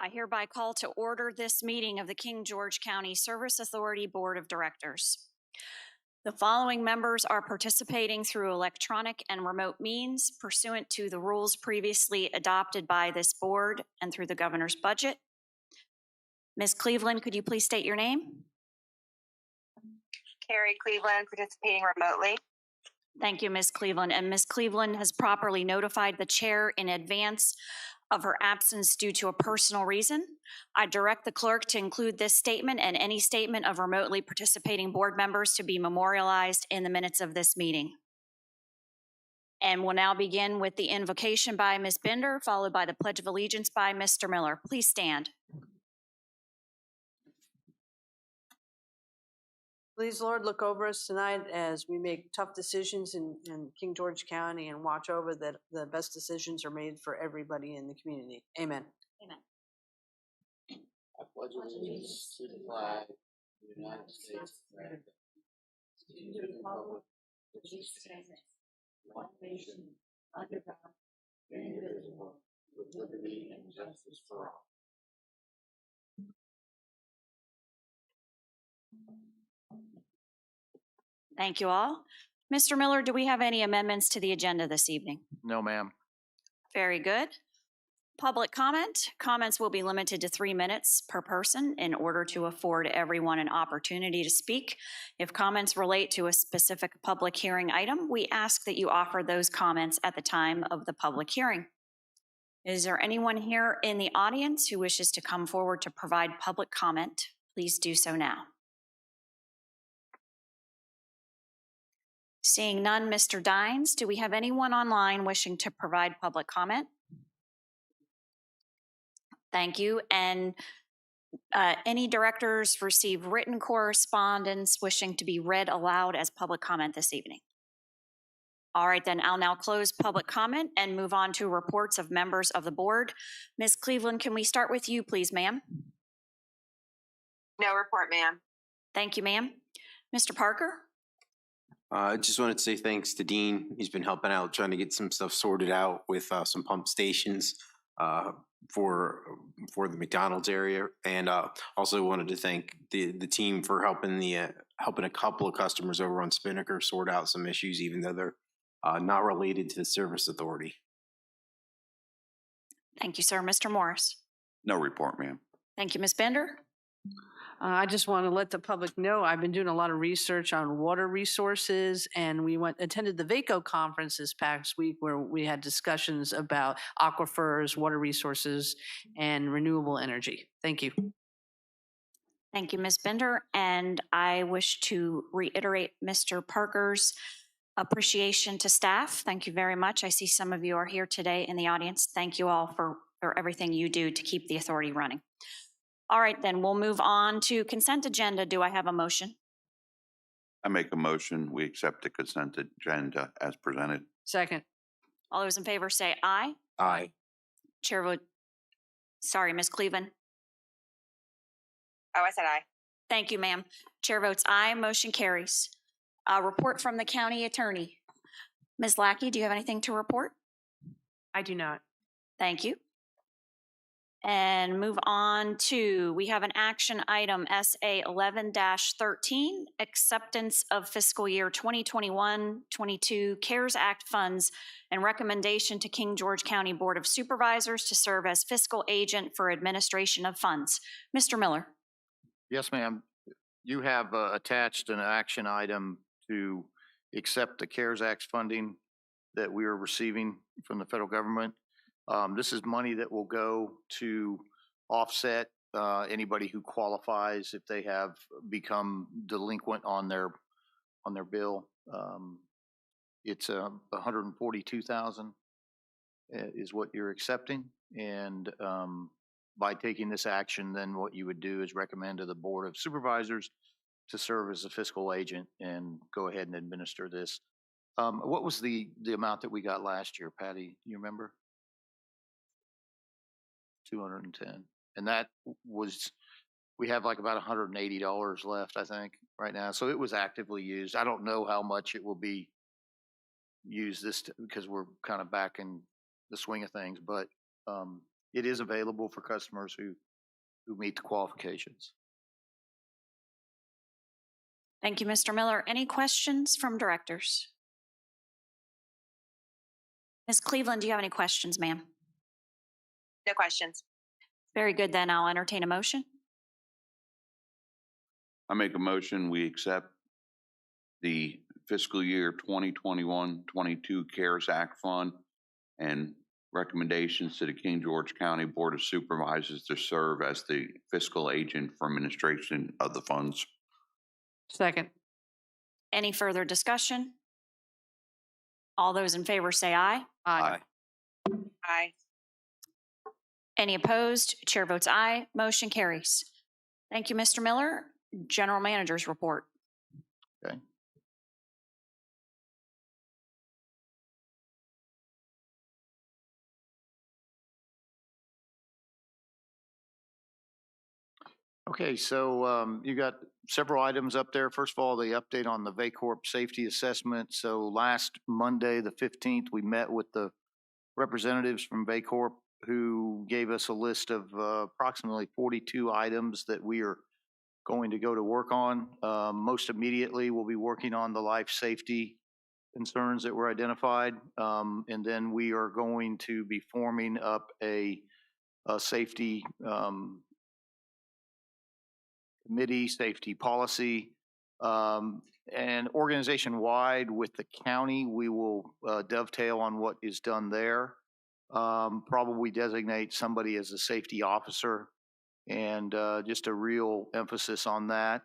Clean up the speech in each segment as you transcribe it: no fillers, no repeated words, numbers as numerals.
I hereby call to order this meeting of the King George County Service Authority Board of Directors. The following members are participating through electronic and remote means pursuant to the rules previously adopted by this board and through the governor's budget. Ms. Cleveland, could you please state your name? Carrie Cleveland, participating remotely. Thank you, Ms. Cleveland. And Ms. Cleveland has properly notified the chair in advance of her absence due to a personal reason. I direct the clerk to include this statement and any statement of remotely participating board members to be memorialized in the minutes of this meeting. And we'll now begin with the invocation by Ms. Bender, followed by the Pledge of Allegiance by Mr. Miller. Please stand. Please, Lord, look over us tonight as we make tough decisions in King George County and watch over that the best decisions are made for everybody in the community. Amen. Amen. I pledge allegiance to the flag of the United States of America, to the republic which stands one nation under God, indivisible, with liberty and justice for all. Thank you all. Mr. Miller, do we have any amendments to the agenda this evening? No, ma'am. Very good. Public comment. Comments will be limited to 3 minutes per person in order to afford everyone an opportunity to speak. If comments relate to a specific public hearing item, we ask that you offer those comments at the time of the public hearing. Is there anyone here in the audience who wishes to come forward to provide public comment? Please do so now. Seeing none, Mr. Dines, do we have anyone online wishing to provide public comment? Thank you. And any directors receive written correspondence wishing to be read aloud as public comment this evening? All right, then I'll now close public comment and move on to reports of members of the board. Ms. Cleveland, can we start with you, please, ma'am? No report, ma'am. Thank you, ma'am. Mr. Parker? I just wanted to say thanks to Dean. He's been helping out, trying to get some stuff sorted out with some pump stations for the McDonald's area, and also wanted to thank the team for helping helping a couple of customers over on Spinnaker sort out some issues, even though they're not related to the service authority. Thank you, sir. Mr. Morris? No report, ma'am. Thank you, Ms. Bender? I just want to let the public know I've been doing a lot of research on water resources, and we attended the VACO conference this past week where we had discussions about aquifers, water resources, and renewable energy. Thank you. Thank you, Ms. Bender. And I wish to reiterate Mr. Parker's appreciation to staff. Thank you very much. I see some of you are here today in the audience. Thank you all for everything you do to keep the authority running. All right, then we'll move on to consent agenda. Do I have a motion? I make a motion, we accept the consent agenda as presented. Second. All those in favor say aye. Aye. Chair vote. Sorry, Ms. Cleveland. Oh, I said aye. Thank you, ma'am. Chair votes aye. Motion carries. A report from the county attorney. Ms. Lackey, do you have anything to report? I do not. Thank you. And move on to, we have an action item SA 11-13, acceptance of fiscal year 2021-22 CARES Act funds and recommendation to King George County Board of Supervisors to serve as fiscal agent for administration of funds. Mr. Miller. Yes, ma'am. You have attached an action item to accept the CARES Act funding that we are receiving from the federal government. This is money that will go to offset anybody who qualifies if they have become delinquent on their bill. It's $142,000 is what you're accepting, and by taking this action, then what you would do is recommend to the Board of Supervisors to serve as a fiscal agent and go ahead and administer this. What was the amount that we got last year, Patty? You remember? 210. And that was, we have like about $180 left, I think, right now. So it was actively used. I don't know how much it will be used because we're kind of back in the swing of things, but it is available for customers who meet the qualifications. Thank you, Mr. Miller. Any questions from directors? Ms. Cleveland, do you have any questions, ma'am? No questions. Very good, then I'll entertain a motion. I make a motion, we accept the fiscal year 2021-22 CARES Act Fund and recommendations to the King George County Board of Supervisors to serve as the fiscal agent for administration of the funds. Second. Any further discussion? All those in favor say aye. Aye. Aye. Any opposed? Chair votes aye. Motion carries. Thank you, Mr. Miller. General Manager's report. Okay. Okay, so you got several items up there. First of all, the update on the VACORP safety assessment. So last Monday, the 15th, we met with the representatives from VACORP who gave us a list of approximately 42 items that we are going to go to work on. Most immediately, we'll be working on the life safety concerns that were identified. And then we are going to be forming up a safety committee, safety policy, and organization-wide with the county, we will dovetail on what is done there. Probably designate somebody as a safety officer and just a real emphasis on that.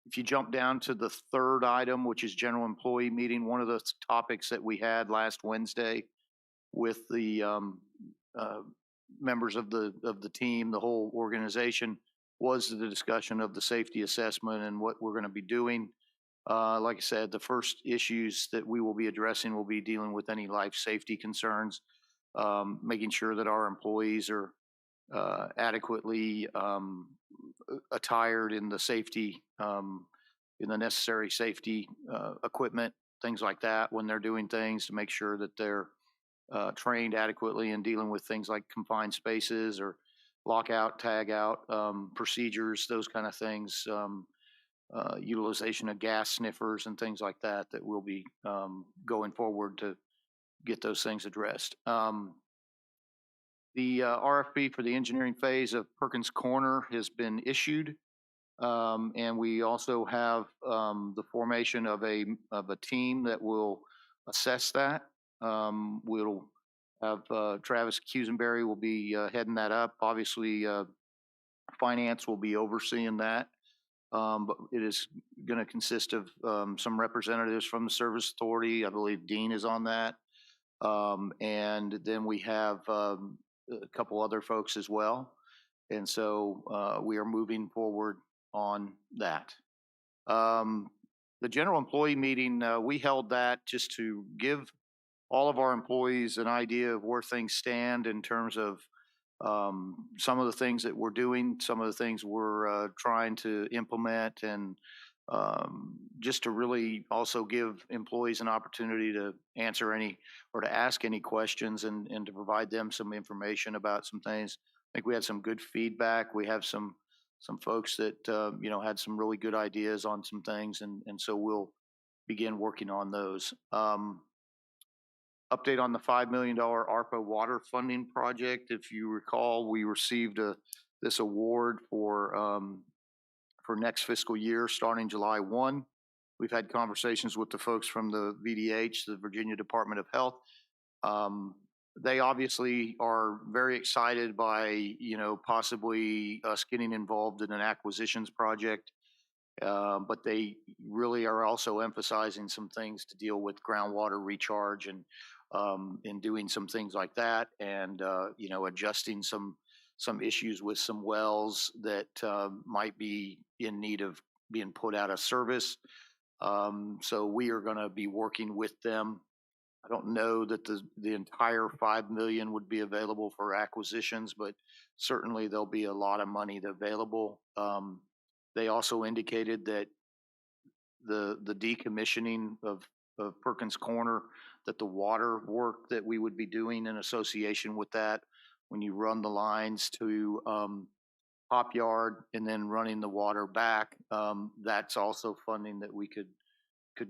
If you jump down to the third item, which is general employee meeting, one of the topics that we had last Wednesday with the members of the team, the whole organization, was the discussion of the safety assessment and what we're going to be doing. Like I said, the first issues that we will be addressing will be dealing with any life safety concerns, making sure that our employees are adequately attired in the safety, in the necessary safety equipment, things like that when they're doing things, to make sure that they're trained adequately in dealing with things like confined spaces or lockout, tag out procedures, those kind of things, utilization of gas sniffers and things like that, that we'll be going forward to get those things addressed. The RFP for the engineering phase of Perkins Corner has been issued. And we also have the formation of a team that will assess that. We'll have Travis Cusenberry will be heading that up. Obviously, finance will be overseeing that. But it is going to consist of some representatives from the Service Authority. I believe Dean is on that. And then we have a couple other folks as well. And so we are moving forward on that. The general employee meeting, we held that just to give all of our employees an idea of where things stand in terms of some of the things that we're doing, some of the things we're trying to implement, and just to really also give employees an opportunity to answer any or to ask any questions and to provide them some information about some things. I think we had some good feedback. We have some folks that had some really good ideas on some things, and so we'll begin working on those. Update on the $5 million ARPA water funding project. If you recall, we received this award for next fiscal year starting July 1. We've had conversations with the folks from the VDH, the Virginia Department of Health. They obviously are very excited by, possibly us getting involved in an acquisitions project. But they really are also emphasizing some things to deal with groundwater recharge and doing some things like that, and adjusting some issues with some wells that might be in need of being put out of service. So we are going to be working with them. I don't know that the entire $5 million would be available for acquisitions, but certainly there'll be a lot of money available. They also indicated that the decommissioning of of Perkins Corner, that the water work that we would be doing in association with that, when you run the lines to Pop Yard and then running the water back, that's also funding that we could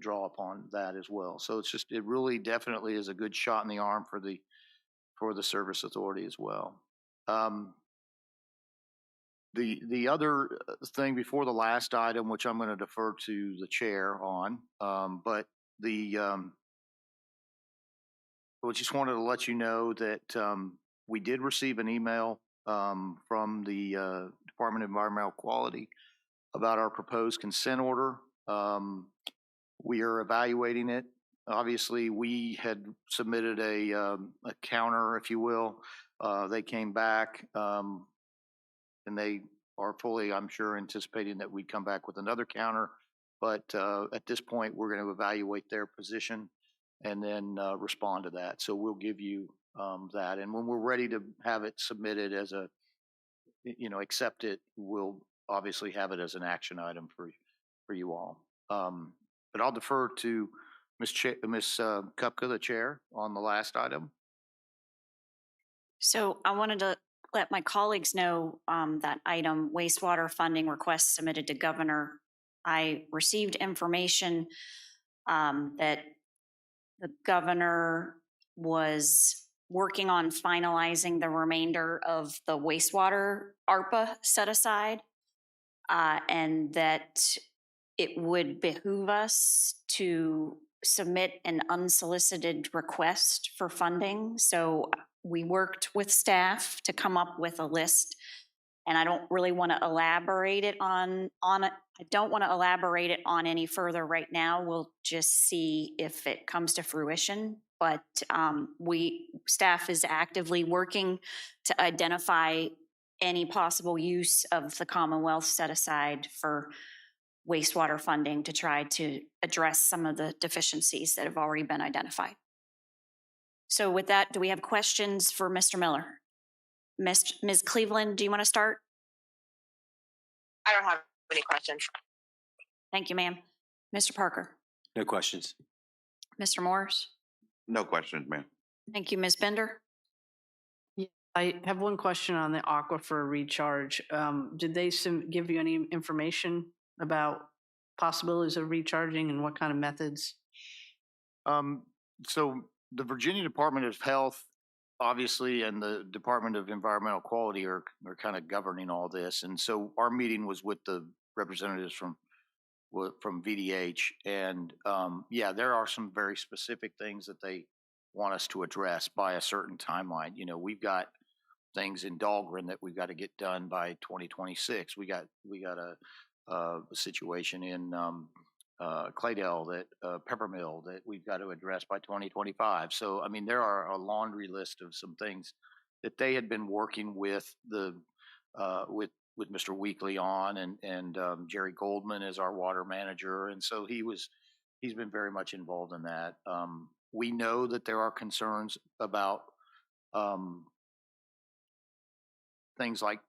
draw upon that as well. So it's just, it really definitely is a good shot in the arm for the service authority as well. The other thing before the last item, which I'm going to defer to the chair on, but I just wanted to let you know that we did receive an email from the Department of Environmental Quality about our proposed consent order. We are evaluating it. Obviously, we had submitted a counter, if you will. They came back and they are fully, I'm sure, anticipating that we'd come back with another counter. But at this point, we're going to evaluate their position and then respond to that. So we'll give you that. And when we're ready to have it submitted as a, accept it, we'll obviously have it as an action item for you all. But I'll defer to Ms. Kupka, the chair, on the last item. So I wanted to let my colleagues know that item, wastewater funding request submitted to governor. I received information that the governor was working on finalizing the remainder of the wastewater ARPA set aside, and that it would behoove us to submit an unsolicited request for funding. So we worked with staff to come up with a list, and I don't really want to elaborate it on it. I don't want to elaborate it on any further right now. We'll just see if it comes to fruition. But staff is actively working to identify any possible use of the Commonwealth set aside for wastewater funding to try to address some of the deficiencies that have already been identified. So with that, do we have questions for Mr. Miller? Ms. Cleveland, do you want to start? I don't have any questions. Thank you, ma'am. Mr. Parker? No questions. Mr. Morris? No questions, ma'am. Thank you, Ms. Bender? I have one question on the aquifer recharge. Did they give you any information about possibilities of recharging and what kind of methods? So the Virginia Department of Health, obviously, and the Department of Environmental Quality are kind of governing all this. And so our meeting was with the representatives from VDH, and yeah, there are some very specific things that they want us to address by a certain timeline. We've got things in Dahlgren that we've got to get done by 2026. We got a situation in Claydell, that Peppermill, that we've got to address by 2025. So, I mean, there are a laundry list of some things that they had been working with with Mr. Weekly on, and Jerry Goldman is our water manager, and so he's been very much involved in that. We know that there are concerns about things like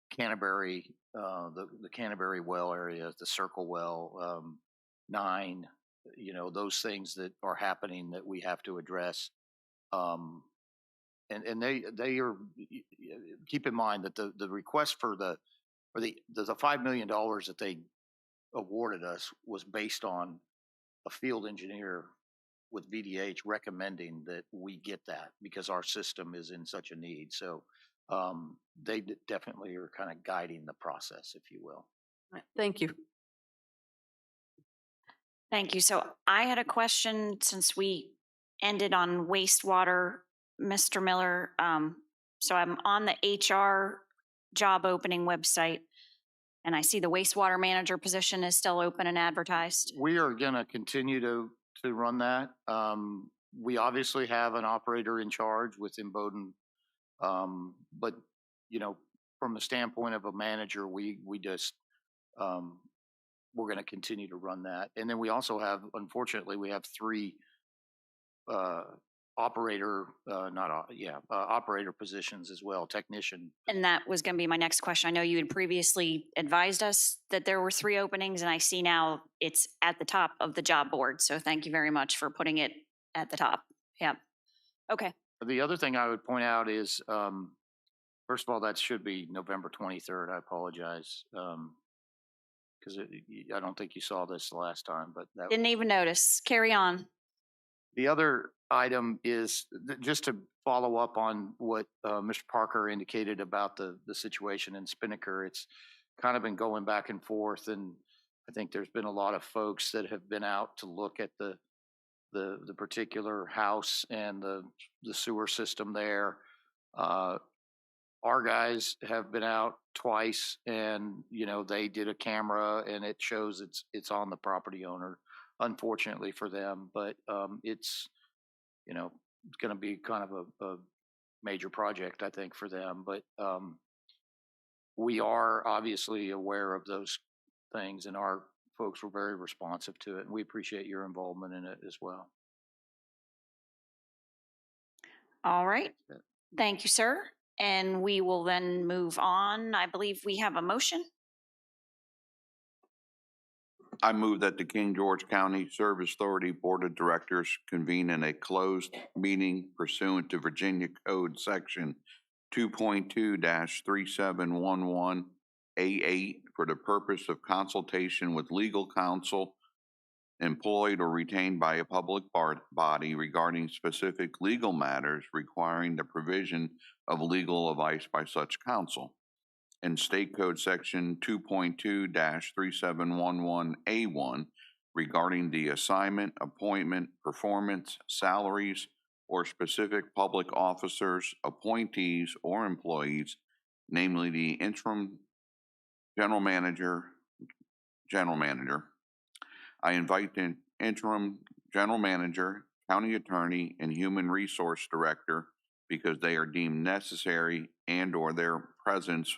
Canterbury, the Canterbury well area, the Circle Well, 9, those things that are happening that we have to address. And they are, keep in mind that the request for the $5 million that they awarded us was based on a field engineer with VDH recommending that we get that because our system is in such a need. So they definitely are kind of guiding the process, if you will. Thank you. Thank you. So I had a question since we ended on wastewater, Mr. Miller. So I'm on the HR job opening website, and I see the wastewater manager position is still open and advertised. We are going to continue to run that. We obviously have an operator in charge within Bowdoin, but from the standpoint of a manager, we just we're going to continue to run that. And then we also have, unfortunately, we have 3 operator, operator positions as well, technician. And that was going to be my next question. I know you had previously advised us that there were 3 openings, and I see now it's at the top of the job board. So thank you very much for putting it at the top. Yeah. Okay. The other thing I would point out is, first of all, that should be November 23rd. I apologize. Because I don't think you saw this the last time, but that. Didn't even notice. Carry on. The other item is just to follow up on what Mr. Parker indicated about the situation in Spinnaker. It's kind of been going back and forth, and I think there's been a lot of folks that have been out to look at the particular house and the sewer system there. Our guys have been out twice, and they did a camera, and it shows it's on the property owner. Unfortunately for them, but it's it's going to be kind of a major project, I think, for them. But we are obviously aware of those things, and our folks were very responsive to it, and we appreciate your involvement in it as well. All right. Thank you, sir. And we will then move on. I believe we have a motion. I move that the King George County Service Authority Board of Directors convene in a closed meeting pursuant to Virginia Code Section 2.2-3711A8 for the purpose of consultation with legal counsel employed or retained by a public body regarding specific legal matters requiring the provision of legal advice by such counsel. And State Code Section 2.2-3711A1 regarding the assignment, appointment, performance, salaries, or specific public officers, appointees, or employees, namely the interim general manager. I invite the interim general manager, county attorney, and human resource director because they are deemed necessary and/or their presence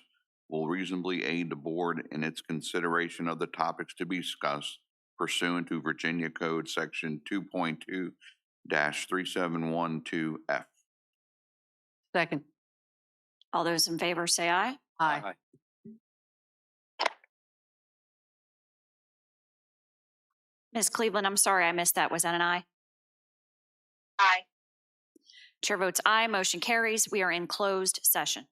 will reasonably aid the board in its consideration of the topics to be discussed pursuant to Virginia Code Section 2.2-3712F. Second. All those in favor say aye. Aye. Ms. Cleveland, I'm sorry I missed that. Was that an aye? Aye. Chair votes aye. Motion carries. We are in closed session.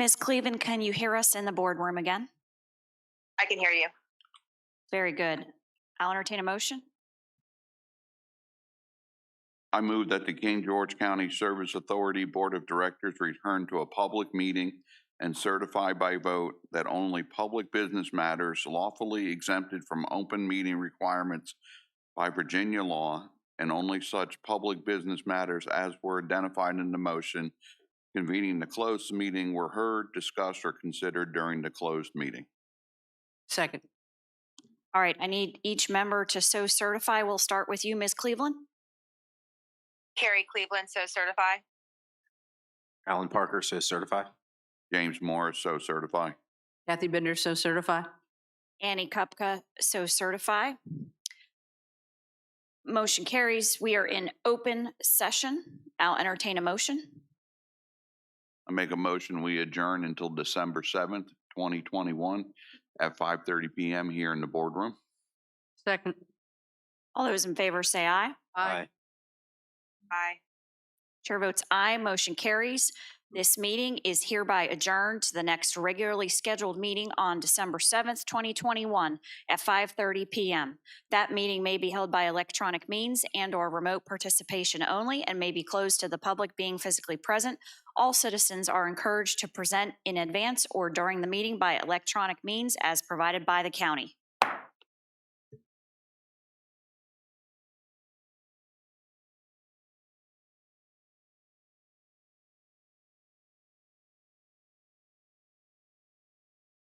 Ms. Cleveland, can you hear us in the boardroom again? I can hear you. Very good. I'll entertain a motion. I move that the King George County Service Authority Board of Directors return to a public meeting and certify by vote that only public business matters lawfully exempted from open meeting requirements by Virginia law and only such public business matters as were identified in the motion convening the closed meeting were heard, discussed, or considered during the closed meeting. Second. All right, I need each member to so certify. We'll start with you, Ms. Cleveland. Carrie Cleveland, so certify. Alan Parker says certify. James Morris, so certify. Kathy Bender, so certify. Annie Kupka, so certify. Motion carries. We are in open session. I'll entertain a motion. I make a motion, we adjourn until December 7th, 2021 at 5:30 PM here in the boardroom. Second. All those in favor say aye. Aye. Chair votes aye. Motion carries. This meeting is hereby adjourned to the next regularly scheduled meeting on December 7th, 2021 at 5:30 PM. That meeting may be held by electronic means and/or remote participation only and may be closed to the public being physically present. All citizens are encouraged to present in advance or during the meeting by electronic means as provided by the county.